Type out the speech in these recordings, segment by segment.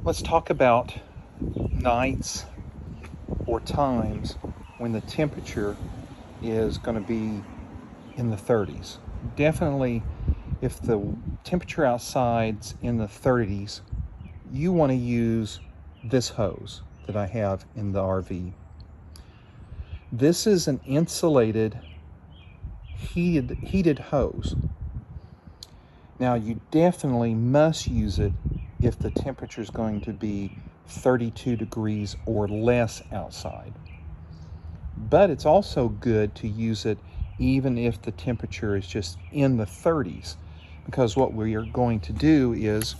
Let's talk about nights or times when the temperature is going to be in the 30s. Definitely, if the temperature outside's in the 30s, you want to use this hose that I have in the RV. This is an insulated heated hose. Now, you definitely must use it if the temperature is going to be 32 degrees or less outside. But it's also good to use it even if the temperature is just in the 30s, because what we are going to do is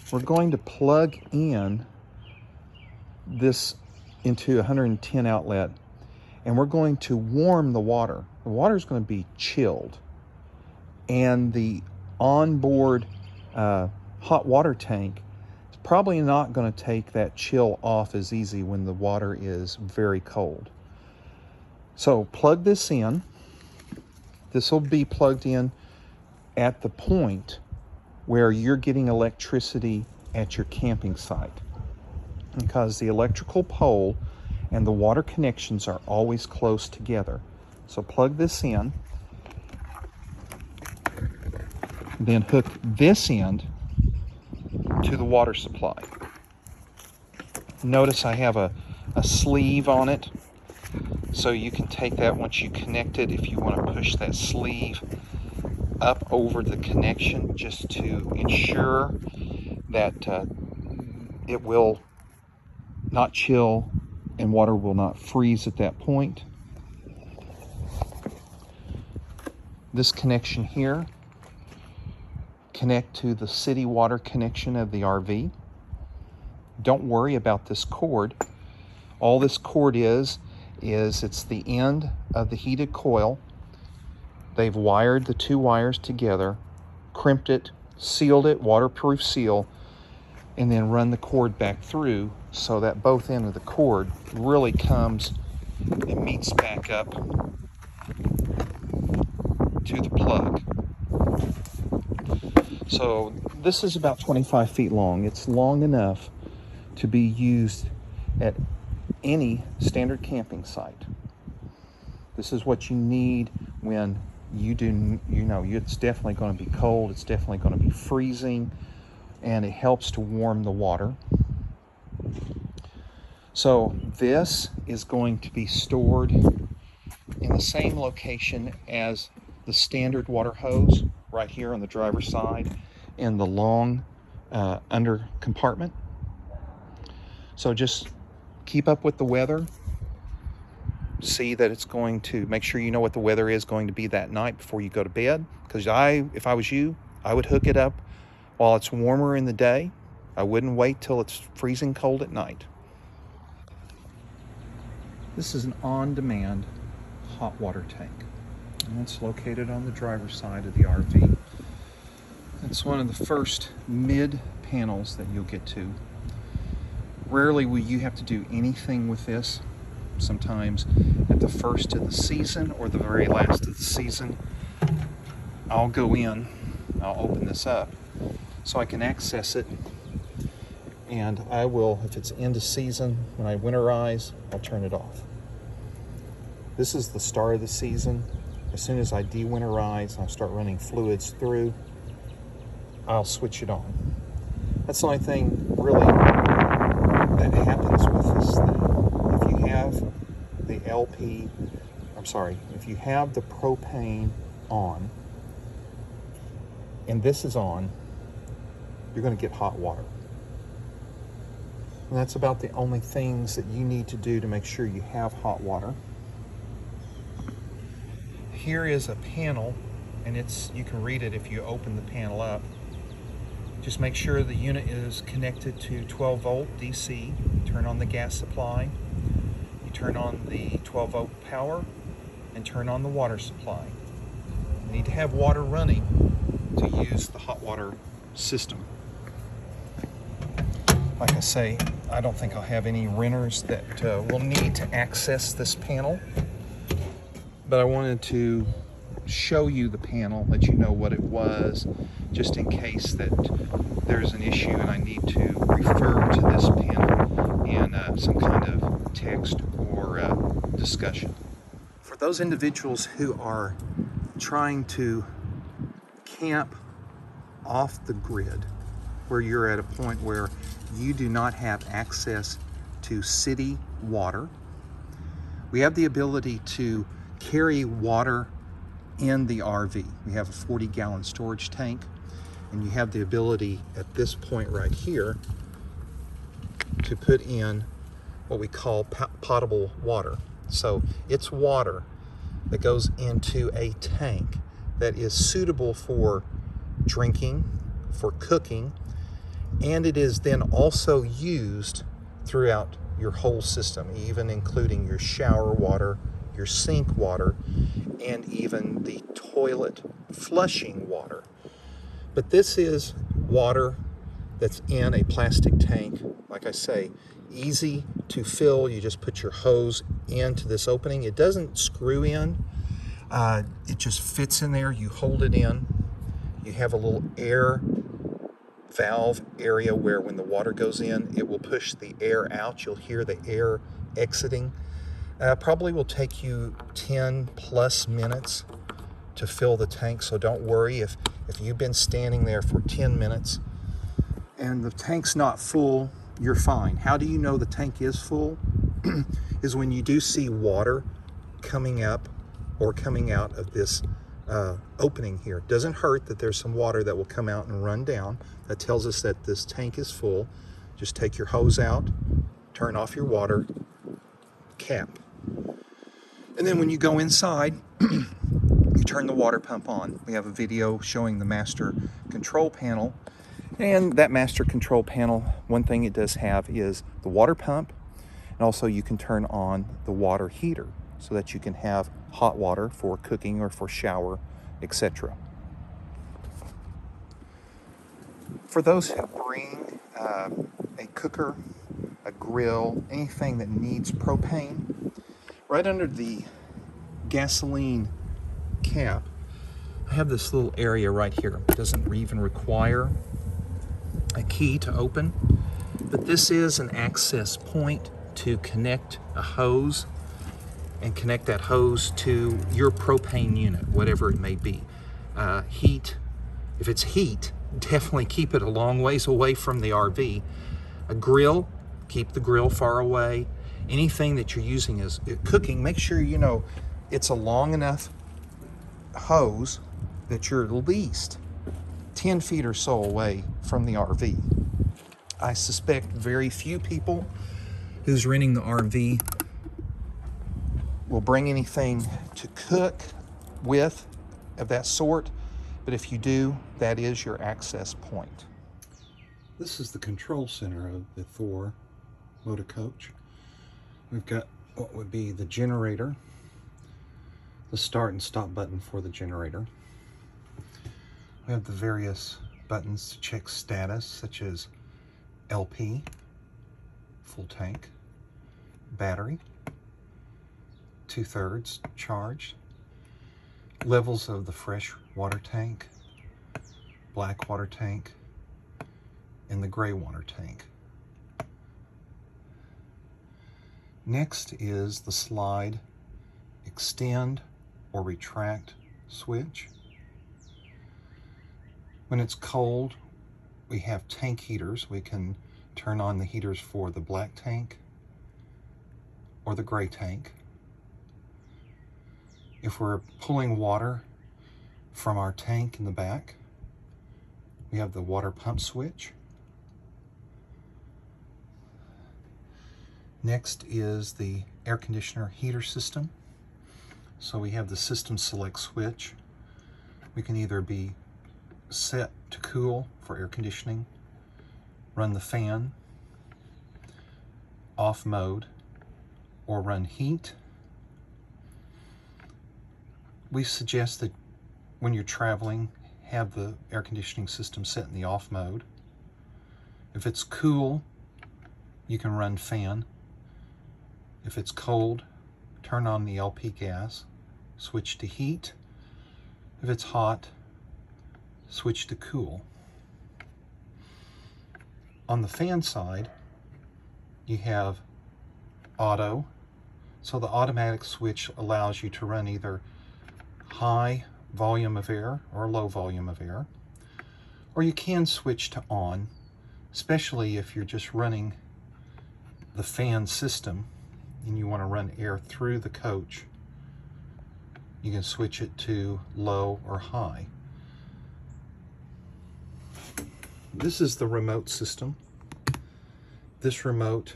we're going to plug in this into a 110 outlet, and we're going to warm the water. The water is going to be chilled, and the onboard hot water tank is probably not going to take that chill off as easy when the water is very cold. So plug this in. This will be plugged in at the point where you're getting electricity at your camping site, because the electrical pole and the water connections are always close together. So plug this in, then hook this end to the water supply. Notice I have a sleeve on it, so you can take that once you connect it, if you want to push that sleeve up over the connection just to ensure that it will not chill and water will not freeze at that point. This connection here connect to the city water connection of the RV. Don't worry about this cord. All this cord is it's the end of the heated coil. They've wired the two wires together, crimped it, sealed it, waterproof seal, and then run the cord back through so that both ends of the cord really comes and meets back up to the plug. So this is about 25 feet long. It's long enough to be used at any standard camping site. This is what you need when it's definitely going to be cold, it's definitely going to be freezing, and it helps to warm the water. So this is going to be stored in the same location as the standard water hose, right here on the driver's side in the long under compartment. So just keep up with the weather. See that it's going to, make sure you know what the weather is going to be that night before you go to bed. Because if I was you, I would hook it up while it's warmer in the day. I wouldn't wait till it's freezing cold at night. This is an on-demand hot water tank, and it's located on the driver's side of the RV. It's one of the first mid panels that you'll get to. Rarely will you have to do anything with this. Sometimes at the first of the season or the very last of the season, I'll go in, I'll open this up so I can access it, and I will, if it's end of season, when I winterize, I'll turn it off. This is the start of the season. As soon as I de-winterize, I start running fluids through, I'll switch it on. That's the only thing really that happens with this thing. If you have if you have the propane on and this is on, you're going to get hot water. And that's about the only things that you need to do to make sure you have hot water. Here is a panel, and you can read it if you open the panel up. Just make sure the unit is connected to 12 volt DC. Turn on the gas supply. You turn on the 12 volt power and turn on the water supply. You need to have water running to use the hot water system. Like I say, I don't think I'll have any renters that will need to access this panel, but I wanted to show you the panel, let you know what it was, just in case that there's an issue and I need to refer to this panel in some kind of text or discussion. For those individuals who are trying to camp off the grid, where you're at a point where you do not have access to city water, we have the ability to carry water in the RV. We have a 40-gallon storage tank, and you have the ability at this point right here to put in what we call potable water. So it's water that goes into a tank that is suitable for drinking, for cooking, and it is then also used throughout your whole system, even including your shower water, your sink water, and even the toilet flushing water. But this is water that's in a plastic tank. Like I say, easy to fill. You just put your hose into this opening. It doesn't screw in. It just fits in there. You hold it in. You have a little air valve area where when the water goes in, it will push the air out. You'll hear the air exiting. Probably will take you 10 plus minutes to fill the tank, so don't worry if you've been standing there for 10 minutes and the tank's not full, you're fine. How do you know the tank is full? Is when you do see water coming up or coming out of this opening here. It doesn't hurt that there's some water that will come out and run down. That tells us that this tank is full. Just take your hose out, turn off your water, cap. And then when you go inside, you turn the water pump on. We have a video showing the master control panel. And that master control panel, one thing it does have is the water pump. And also you can turn on the water heater so that you can have hot water for cooking or for shower, etc. For those who bring a cooker, a grill, anything that needs propane, right under the gasoline cap, I have this little area right here. It doesn't even require a key to open, but this is an access point to connect a hose and connect that hose to your propane unit, whatever it may be. Heat, if it's heat, definitely keep it a long ways away from the RV. A grill, keep the grill far away. Anything that you're using as cooking, make sure you know it's a long enough hose that you're at least 10 feet or so away from the RV. I suspect very few people who's renting the RV will bring anything to cook with of that sort, but if you do, that is your access point. This is the control center of the Thor motor coach. We've got what would be the generator, the start and stop button for the generator. We have the various buttons to check status, such as LP, full tank, battery, 2/3 charged, levels of the fresh water tank, black water tank, and the gray water tank. Next is the slide, extend or retract switch. When it's cold, we have tank heaters. We can turn on the heaters for the black tank or the gray tank. If we're pulling water from our tank in the back, we have the water pump switch. Next is the air conditioner heater system. So we have the system select switch. We can either be set to cool for air conditioning, run the fan, off mode, or run heat. We suggest that when you're traveling, have the air conditioning system set in the off mode. If it's cool, you can run fan. If it's cold, turn on the LP gas, switch to heat. If it's hot, switch to cool. On the fan side, you have auto. So the automatic switch allows you to run either high volume of air or low volume of air. Or you can switch to on, especially if you're just running the fan system and you want to run air through the coach. You can switch it to low or high. This is the remote system. This remote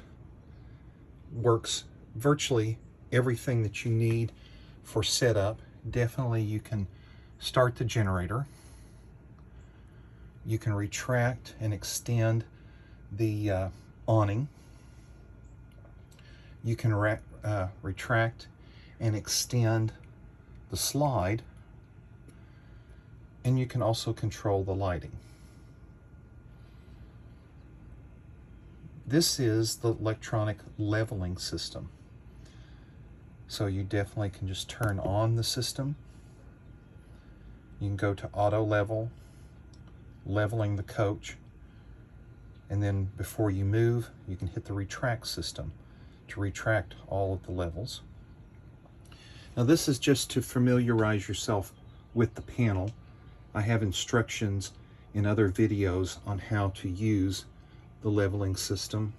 works virtually everything that you need for setup. Definitely you can start the generator. You can retract and extend the awning. You can retract and extend the slide, and you can also control the lighting. This is the electronic leveling system. So you definitely can just turn on the system. You can go to auto level, leveling the coach, and then before you move, you can hit the retract system to retract all of the levels. Now this is just to familiarize yourself with the panel. I have instructions in other videos on how to use the leveling system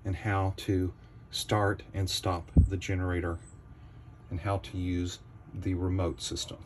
and how to start and stop the generator and how to use the remote system.